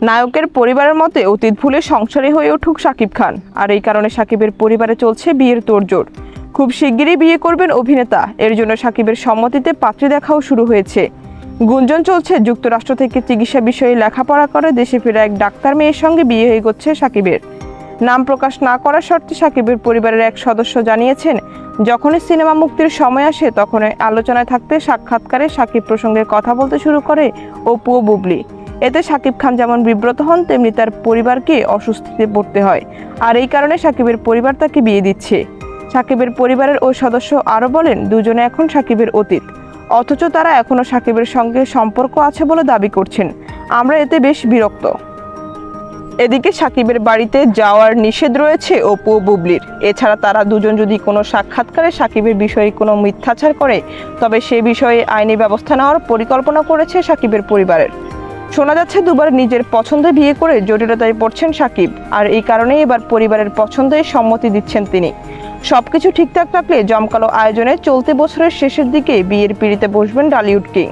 নায়কের পরিবারের মতে অতীত ভুলে সংসারী হয়ে উঠুক শাকিব খান। আর এই কারণে শাকিবের পরিবারে চলছে বিয়ের তোড়জোড়। খুব শিগগিরই বিয়ে করবেন অভিনেতা। এর জন্য শাকিবের সম্মতিতে পাত্রী দেখাও শুরু হয়েছে। গুঞ্জন চলছে যুক্তরাষ্ট্র থেকে চিকিৎসা বিষয়ে লেখাপড়া করে দেশে ফেরা এক ডাক্তার মেয়ের সঙ্গে বিয়ে হয়ে গেছে শাকিবের। নাম প্রকাশ না করার শর্তে শাকিবের পরিবারের এক সদস্য জানিয়েছেন, যখনই সিনেমা মুক্তির সময় আসে তখনই আলোচনায় থাকতে সাক্ষাৎকারে শাকিব প্রসঙ্গে কথা বলতে শুরু করে অপু ও বুবলি। এতে শাকিব খান যেমন বিব্রত হন, তেমনি তার পরিবারকে অস্বস্তিতে পড়তে হয়। আর এই কারণে শাকিবের পরিবার তাকে বিয়ে দিচ্ছে। শাকিবের পরিবারের ওই সদস্য আরও বলেন, দুজনে এখন শাকিবের অতীত, অথচ তারা এখনও শাকিবের সঙ্গে সম্পর্ক আছে বলে দাবি করছেন। আমরা এতে বেশ বিরক্ত। এদিকে শাকিবের বাড়িতে যাওয়ার নিষেধ রয়েছে অপু ও বুবলির। এছাড়া তারা দুজন যদি কোনো সাক্ষাৎকারে শাকিবের বিষয়ে কোনো মিথ্যাচার করে, তবে সে বিষয়ে আইনি ব্যবস্থা নেওয়ার পরিকল্পনা করেছে শাকিবের পরিবারের। শোনা যাচ্ছে দুবার নিজের পছন্দে বিয়ে করে জটিলতায় পড়ছেন শাকিব। আর এই কারণেই এবার পরিবারের পছন্দে সম্মতি দিচ্ছেন তিনি। সবকিছু ঠিকঠাক থাকলে জমকালো আয়োজনে চলতি বছরের শেষের দিকে বিয়ের পিঁড়িতে বসবেন ঢালিউড কিং।